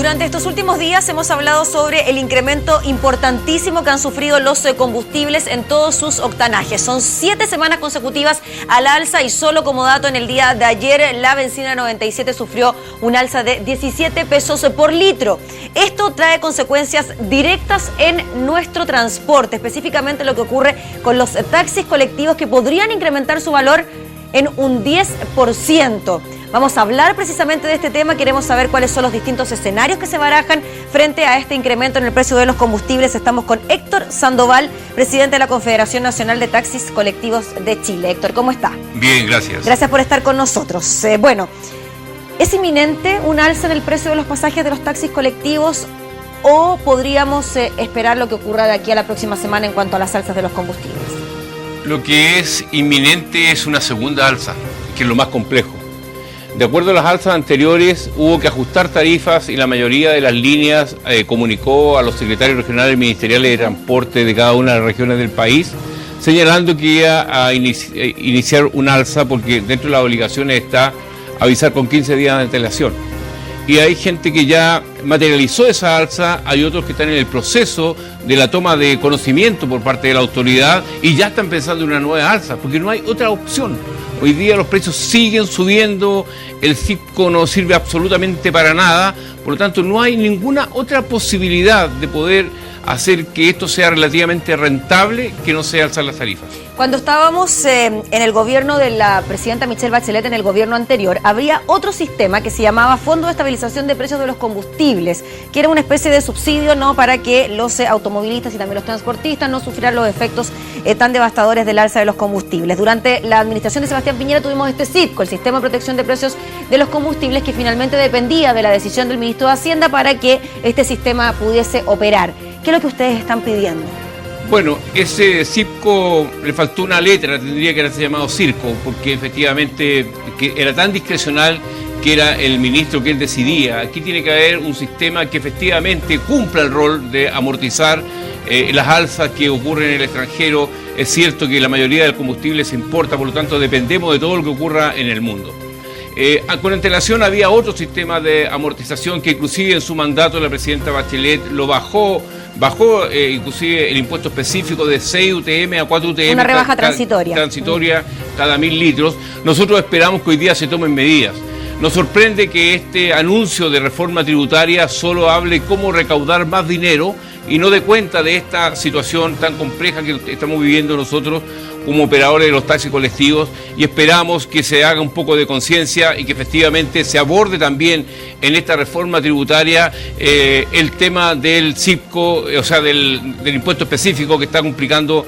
Durante estos últimos días hemos hablado sobre el incremento importantísimo que han sufrido los combustibles en todos sus octanajes. Son 7 semanas consecutivas al alza y solo como dato, en el día de ayer la benzina 97 sufrió un alza de 17 pesos por litro. Esto trae consecuencias directas en nuestro transporte, específicamente lo que ocurre con los taxis colectivos, que podrían incrementar su valor en un 10%. Vamos a hablar precisamente de este tema. Queremos saber cuáles son los distintos escenarios que se barajan frente a este incremento en el precio de los combustibles. Estamos con Héctor Sandoval, presidente de la Confederación Nacional de Taxis Colectivos de Chile. Héctor, ¿cómo está? Bien, gracias. Gracias por estar con nosotros. Bueno, ¿es inminente un alza en el precio de los pasajes de los taxis colectivos o podríamos esperar lo que ocurra de aquí a la próxima semana en cuanto a las alzas de los combustibles? Lo que es inminente es una segunda alza, que es lo más complejo. De acuerdo a las alzas anteriores, hubo que ajustar tarifas y la mayoría de las líneas comunicó a los secretarios regionales ministeriales de transporte de cada una de las regiones del país, señalando que iba a iniciar un alza, porque dentro de las obligaciones está avisar con 15 días de antelación. Y hay gente que ya materializó esa alza, hay otros que están en el proceso de la toma de conocimiento por parte de la autoridad y ya están pensando en una nueva alza, porque no hay otra opción. Hoy día los precios siguen subiendo, el CIPCO no sirve absolutamente para nada, por lo tanto no hay ninguna otra posibilidad de poder hacer que esto sea relativamente rentable que no sea alzar las tarifas. Cuando estábamos en el gobierno de la presidenta Michelle Bachelet, en el gobierno anterior, había otro sistema que se llamaba Fondo de Estabilización de Precios de los Combustibles, que era una especie de subsidio, ¿no?, para que los automovilistas y también los transportistas no sufrieran los efectos tan devastadores del alza de los combustibles. Durante la administración de Sebastián Piñera tuvimos este CIPCO, el Sistema de Protección de Precios de los Combustibles, que finalmente dependía de la decisión del ministro de Hacienda para que este sistema pudiese operar. ¿Qué es lo que ustedes están pidiendo? Bueno, ese CIPCO le faltó una letra, tendría que haberse llamado CIRCO, porque efectivamente que era tan discrecional que era el ministro quien decidía. Aquí tiene que haber un sistema que efectivamente cumpla el rol de amortizar las alzas que ocurren en el extranjero. Es cierto que la mayoría del combustible se importa, por lo tanto dependemos de todo lo que ocurra en el mundo. Con antelación había otro sistema de amortización que inclusive en su mandato la presidenta Bachelet lo bajó inclusive el impuesto específico de 6 UTM a 4 UTM. Una rebaja transitoria. Cada 1000 litros. Nosotros esperamos que hoy día se tomen medidas. Nos sorprende que este anuncio de reforma tributaria solo hable cómo recaudar más dinero y no dé cuenta de esta situación tan compleja que estamos viviendo nosotros como operadores de los taxis colectivos, y esperamos que se haga un poco de conciencia y que efectivamente se aborde también en esta reforma tributaria el tema del CIPCO, o sea, del impuesto específico que está complicando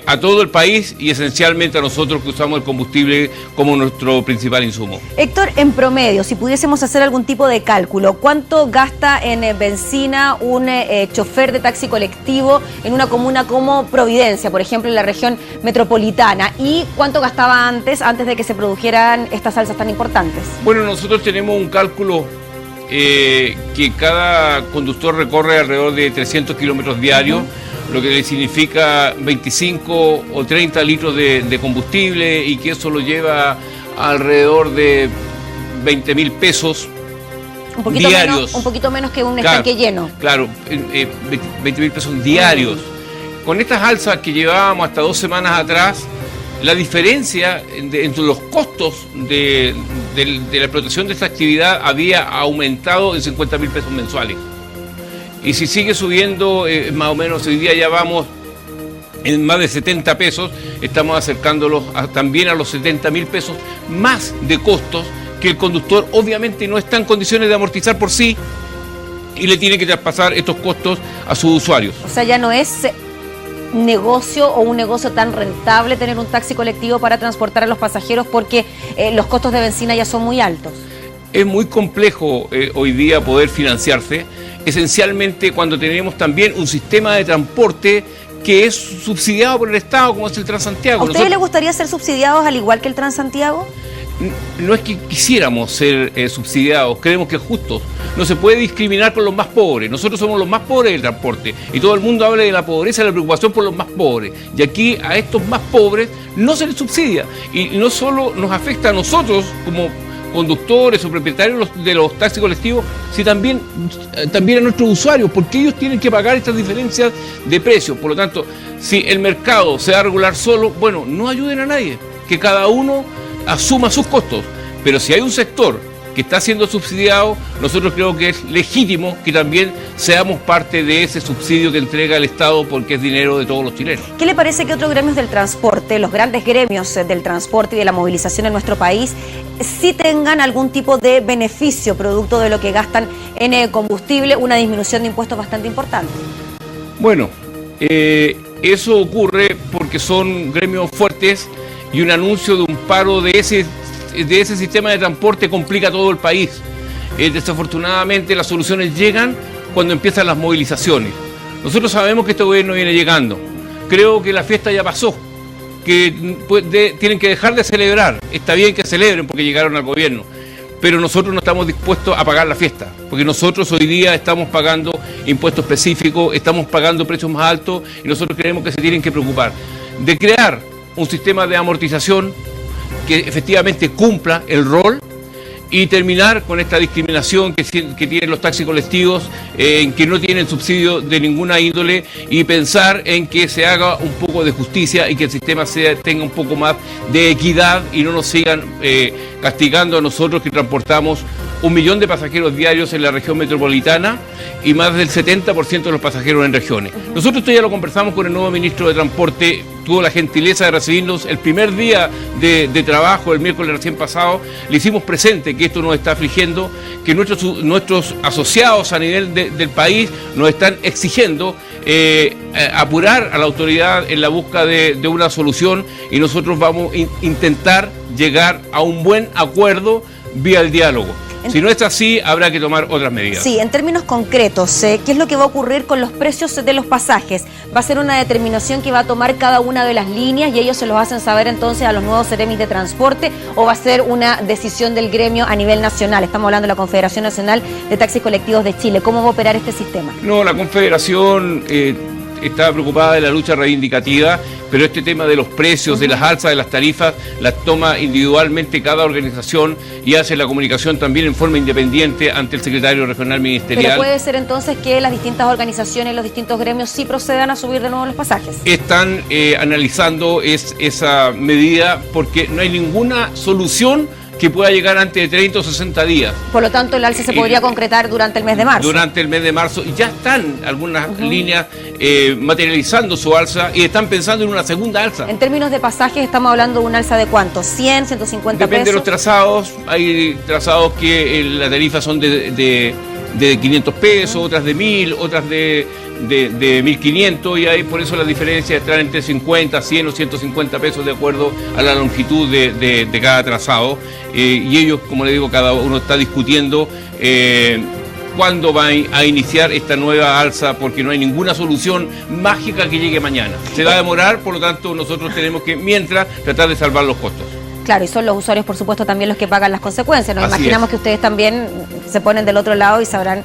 a todo el país y esencialmente a nosotros que usamos el combustible como nuestro principal insumo. Héctor, en promedio, si pudiésemos hacer algún tipo de cálculo, ¿cuánto gasta en benzina un chofer de taxi colectivo en una comuna como Providencia, por ejemplo, en la región metropolitana? ¿Y cuánto gastaba antes de que se produjeran estas alzas tan importantes? Bueno, nosotros tenemos un cálculo que cada conductor recorre alrededor de 300 kilómetros diarios, lo que le significa 25 o 30 litros de combustible, y que eso lo lleva alrededor de 20.000 pesos diarios. Un poquito menos que un estanque lleno. Claro, 20.000 pesos diarios. Con estas alzas que llevábamos hasta 2 semanas atrás, la diferencia entre los costos de la explotación de esta actividad había aumentado en 50.000 pesos mensuales. Y si sigue subiendo, más o menos hoy día ya vamos en más de 70 pesos, estamos acercándolos también a los 70.000 pesos más de costos que el conductor obviamente no está en condiciones de amortizar por sí y le tiene que traspasar estos costos a sus usuarios. O sea, ya no es negocio o un negocio tan rentable tener un taxi colectivo para transportar a los pasajeros porque los costos de benzina ya son muy altos. Es muy complejo hoy día poder financiarse, esencialmente cuando tenemos también un sistema de transporte que es subsidiado por el Estado, como es el Transantiago. ¿A ustedes les gustaría ser subsidiados al igual que el Transantiago? No es que quisiéramos ser subsidiados, creemos que es justo. No se puede discriminar por los más pobres. Nosotros somos los más pobres del transporte y todo el mundo habla de la pobreza y la preocupación por los más pobres. Y aquí a estos más pobres no se les subsidia. Y no solo nos afecta a nosotros conductores o propietarios de los taxis colectivos, si también a nuestros usuarios, porque ellos tienen que pagar estas diferencias de precios. Por lo tanto, si el mercado se va a regular solo, bueno, no ayuden a nadie, que cada uno asuma sus costos. Pero si hay un sector que está siendo subsidiado, nosotros creo que es legítimo que también seamos parte de ese subsidio que entrega el Estado, porque es dinero de todos los chilenos. ¿Qué le parece que otros gremios del transporte, los grandes gremios del transporte y de la movilización en nuestro país, sí tengan algún tipo de beneficio producto de lo que gastan en combustible, una disminución de impuestos bastante importante? Bueno, eso ocurre porque son gremios fuertes y un anuncio de un paro de ese sistema de transporte complica todo el país. Desafortunadamente las soluciones llegan cuando empiezan las movilizaciones. Nosotros sabemos que este gobierno viene llegando. Creo que la fiesta ya pasó, que tienen que dejar de celebrar. Está bien que celebren porque llegaron al gobierno, pero nosotros no estamos dispuestos a pagar la fiesta, porque nosotros hoy día estamos pagando impuestos específicos, estamos pagando precios más altos, y nosotros creemos que se tienen que preocupar de crear un sistema de amortización que efectivamente cumpla el rol y terminar con esta discriminación que tienen los taxis colectivos, en que no tienen subsidio de ninguna índole, y pensar en que se haga un poco de justicia y que el sistema tenga un poco más de equidad y no nos sigan castigando a nosotros que transportamos 1 millón de pasajeros diarios en la región metropolitana y más del 70% de los pasajeros en regiones. Nosotros esto ya lo conversamos con el nuevo ministro de Transporte, tuvo la gentileza de recibirnos el primer día de trabajo, el miércoles recién pasado. Le hicimos presente que esto nos está afligiendo, que nuestros asociados a nivel del país nos están exigiendo apurar a la autoridad en la búsqueda de una solución, y nosotros vamos a intentar llegar a un buen acuerdo vía el diálogo. Si no es así, habrá que tomar otras medidas. Sí, en términos concretos, ¿qué es lo que va a ocurrir con los precios de los pasajes? ¿Va a ser una determinación que va a tomar cada una de las líneas y ellos se los hacen saber entonces a los nuevos seremis de transporte, o va a ser una decisión del gremio a nivel nacional? Estamos hablando de la Confederación Nacional de Taxis Colectivos de Chile. ¿Cómo va a operar este sistema? No, la Confederación está preocupada de la lucha reivindicativa, pero este tema de los precios, de las alzas de las tarifas, las toma individualmente cada organización y hace la comunicación también en forma independiente ante el secretario regional ministerial. Pero puede ser entonces que las distintas organizaciones, los distintos gremios sí procedan a subir de nuevo los pasajes. Están analizando esa medida porque no hay ninguna solución que pueda llegar antes de 30 o 60 días. Por lo tanto, el alza se podría concretar durante el mes de marzo. Durante el mes de marzo. Y ya están algunas líneas materializando su alza y están pensando en una segunda alza. En términos de pasajes, estamos hablando de un alza de ¿cuánto? ¿100, 150 pesos? Depende de los trazados. Hay trazados que las tarifas son de 500 pesos, otras de 1.000, otras de 1.500, y hay por eso las diferencias están entre 50, 100 o 150 pesos de acuerdo a la longitud de cada trazado, y ellos, como le digo, cada uno está discutiendo cuándo va a iniciar esta nueva alza, porque no hay ninguna solución mágica que llegue mañana. Se va a demorar, por lo tanto nosotros tenemos que, mientras, tratar de salvar los costos. Claro, y son los usuarios, por supuesto, también los que pagan las consecuencias. Nos imaginamos que ustedes también se ponen del otro lado y sabrán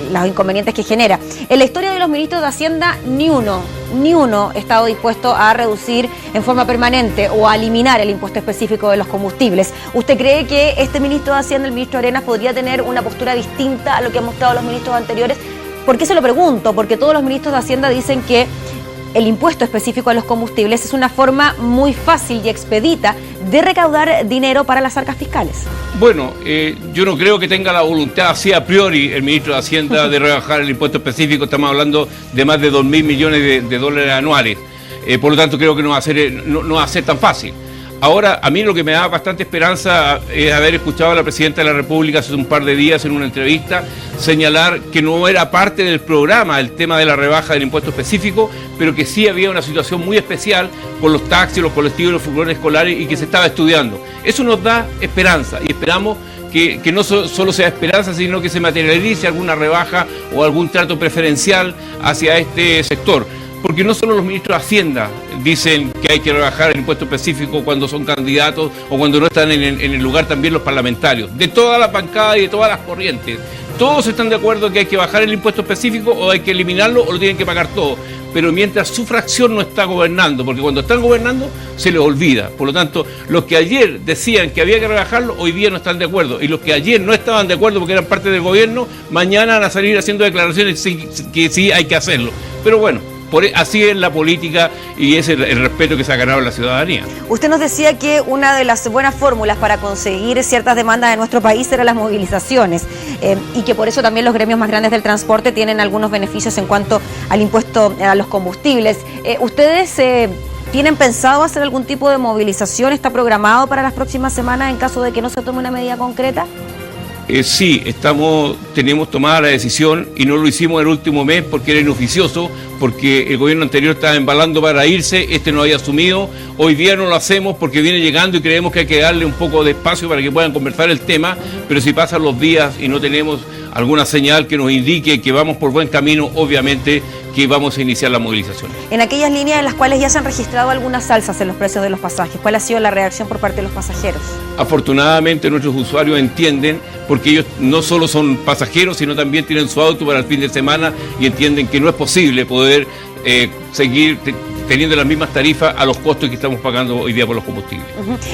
los inconvenientes que genera. En la historia de los ministros de Hacienda, ni uno ha estado dispuesto a reducir en forma permanente o a eliminar el impuesto específico de los combustibles. ¿Usted cree que este ministro de Hacienda, el ministro Arenas, podría tener una postura distinta a lo que han mostrado los ministros anteriores? ¿Por qué se lo pregunto? Porque todos los ministros de Hacienda dicen que el impuesto específico a los combustibles es una forma muy fácil y expedita de recaudar dinero para las arcas fiscales. Bueno, yo no creo que tenga la voluntad así a priori el ministro de Hacienda de rebajar el impuesto específico. Estamos hablando de más de 2.000 millones de dólares anuales. Por lo tanto, creo que no va a ser tan fácil. Ahora, a mí lo que me da bastante esperanza es haber escuchado a la Presidenta de la República hace un par de días en una entrevista señalar que no era parte del programa el tema de la rebaja del impuesto específico, pero que sí había una situación muy especial con los taxis, los colectivos y los furgones escolares, y que se estaba estudiando. Eso nos da esperanza, y esperamos que no solo sea esperanza, sino que se materialice alguna rebaja o algún trato preferencial hacia este sector. Porque no solo los ministros de Hacienda dicen que hay que rebajar el impuesto específico cuando son candidatos o cuando no están en el lugar, también los parlamentarios, de todas las bancadas y de todas las corrientes. Todos están de acuerdo que hay que bajar el impuesto específico o hay que eliminarlo o lo tienen que pagar todo. Pero mientras su fracción no está gobernando, porque cuando están gobernando se les olvida. Por lo tanto, los que ayer decían que había que rebajarlo, hoy día no están de acuerdo. Y los que ayer no estaban de acuerdo porque eran parte del gobierno, mañana van a salir haciendo declaraciones que sí hay que hacerlo. Pero bueno, así es la política y es el respeto que se ha ganado la ciudadanía. Usted nos decía que una de las buenas fórmulas para conseguir ciertas demandas de nuestro país eran las movilizaciones y que por eso también los gremios más grandes del transporte tienen algunos beneficios en cuanto al impuesto a los combustibles. ¿Ustedes tienen pensado hacer algún tipo de movilización? ¿Está programado para las próximas semanas en caso de que no se tome una medida concreta? Sí, tenemos tomada la decisión y no lo hicimos el último mes porque era inoficioso, porque el gobierno anterior estaba embalando para irse, este no había asumido. Hoy día no lo hacemos porque viene llegando y creemos que hay que darle un poco de espacio para que puedan conversar el tema, pero si pasan los días y no tenemos alguna señal que nos indique que vamos por buen camino, obviamente que vamos a iniciar la movilización. En aquellas líneas en las cuales ya se han registrado algunas alzas en los precios de los pasajes, ¿cuál ha sido la reacción por parte de los pasajeros? Afortunadamente nuestros usuarios entienden, porque ellos no solo son pasajeros, sino también tienen su auto para el fin de semana y entienden que no es posible poder seguir teniendo las mismas tarifas a los costos que estamos pagando hoy día por los combustibles.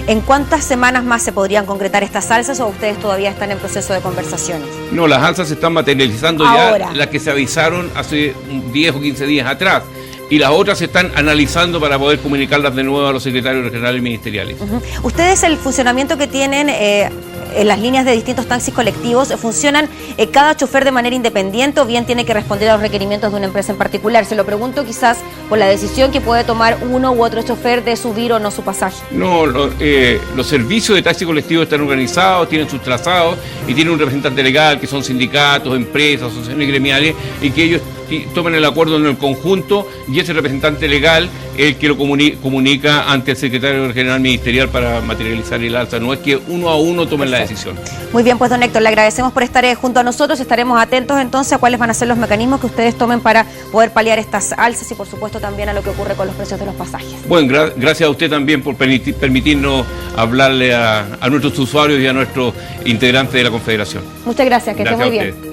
¿En cuántas semanas más se podrían concretar estas alzas o ustedes todavía están en proceso de conversaciones? No, las alzas se están materializando ahora, ya las que se avisaron hace 10 o 15 días atrás. Y las otras se están analizando para poder comunicarlas de nuevo a los secretarios regionales y ministeriales. ¿Ustedes el funcionamiento que tienen en las líneas de distintos taxis colectivos, funcionan cada chofer de manera independiente o bien tiene que responder a los requerimientos de una empresa en particular? Se lo pregunto quizás por la decisión que puede tomar uno u otro chofer de subir o no su pasaje. No, los servicios de taxi colectivo están organizados, tienen sus trazados y tienen un representante legal que son sindicatos, empresas, asociaciones gremiales y que ellos toman el acuerdo en el conjunto y ese representante legal es el que lo comunica ante el secretario general ministerial para materializar el alza. No es que uno a uno tomen la decisión. Muy bien, pues don Héctor, le agradecemos por estar junto a nosotros. Estaremos atentos entonces a cuáles van a ser los mecanismos que ustedes tomen para poder paliar estas alzas y por supuesto también a lo que ocurre con los precios de los pasajes. Bueno, gracias a usted también por permitirnos hablarle a nuestros usuarios y a nuestros integrantes de la Confederación. Muchas gracias, que esté muy bien.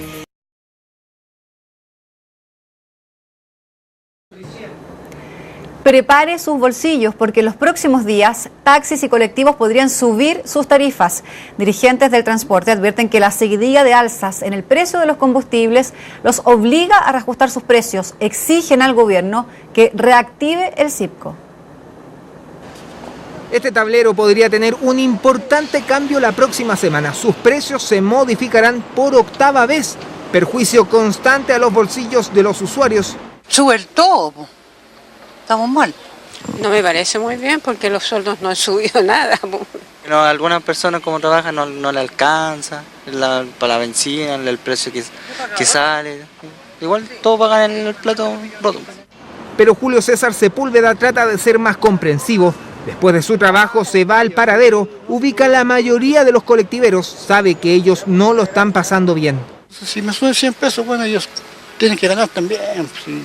Prepare sus bolsillos porque en los próximos días taxis y colectivos podrían subir sus tarifas. Dirigentes del transporte advierten que la seguidilla de alzas en el precio de los combustibles los obliga a reajustar sus precios. Exigen al gobierno que reactive el CIPCO. Este tablero podría tener un importante cambio la próxima semana. Sus precios se modificarán por octava vez. Perjuicio constante a los bolsillos de los usuarios. Sube todo. Estamos mal. No me parece muy bien porque los sueldos no han subido nada. No, algunas personas como trabajan no le alcanza para la benzina, el precio que sale. Igual todos pagan el plato roto. Pero Julio César Sepúlveda trata de ser más comprensivo. Después de su trabajo se va al paradero, ubica la mayoría de los colectiveros, sabe que ellos no lo están pasando bien. Si me suben 100 pesos, bueno, ellos tienen que ganar también. Sí.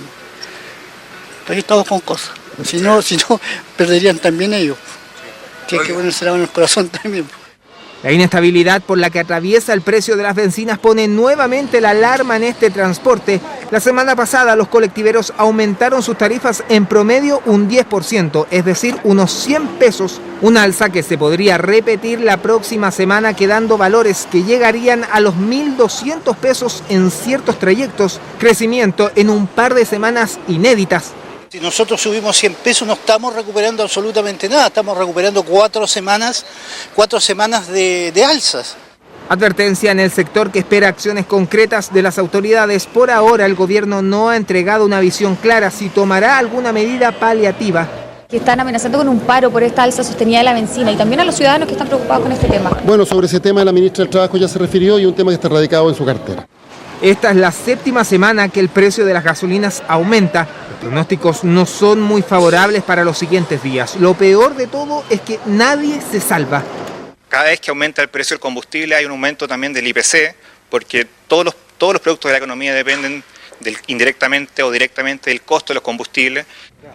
Aquí estamos con cosas. Si no, perderían también ellos. Tienen que ponerse la mano en el corazón también. La inestabilidad por la que atraviesa el precio de las bencinas pone nuevamente la alarma en este transporte. La semana pasada los colectiveros aumentaron sus tarifas en promedio un 10%, es decir, unos 100 pesos. Una alza que se podría repetir la próxima semana quedando valores que llegarían a los 1.200 pesos en ciertos trayectos. Crecimiento en un par de semanas inéditas. Si nosotros subimos 100 pesos no estamos recuperando absolutamente nada, estamos recuperando 4 semanas de alzas. Advertencia en el sector que espera acciones concretas de las autoridades. Por ahora el gobierno no ha entregado una visión clara si tomará alguna medida paliativa. Que están amenazando con un paro por esta alza sostenida de la benzina y también a los ciudadanos que están preocupados con este tema. Bueno, sobre ese tema la ministra del Trabajo ya se refirió y un tema que está radicado en su cartera. Esta es la 7ª semana que el precio de las gasolinas aumenta. Los pronósticos no son muy favorables para los siguientes días. Lo peor de todo es que nadie se salva. Cada vez que aumenta el precio del combustible hay un aumento también del IPC, porque todos los productos de la economía dependen indirectamente o directamente del costo de los combustibles.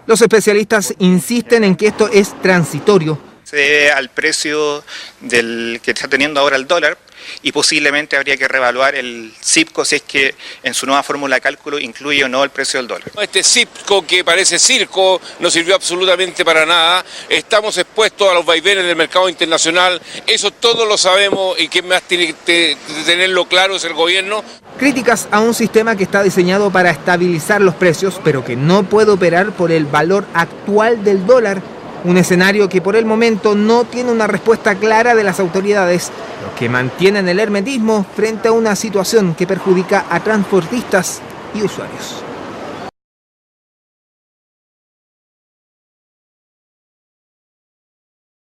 Los especialistas insisten en que esto es transitorio. Se debe al precio que está teniendo ahora el dólar, y posiblemente habría que reevaluar el CIPCO si es que en su nueva fórmula de cálculo incluye o no el precio del dólar. Este CIPCO que parece circo no sirvió absolutamente para nada, estamos expuestos a los vaivenes del mercado internacional, eso todos lo sabemos y quien más tiene que tenerlo claro es el gobierno. Críticas a un sistema que está diseñado para estabilizar los precios, pero que no puede operar por el valor actual del dólar. Un escenario que por el momento no tiene una respuesta clara de las autoridades, lo que mantienen el hermetismo frente a una situación que perjudica a transportistas y usuarios.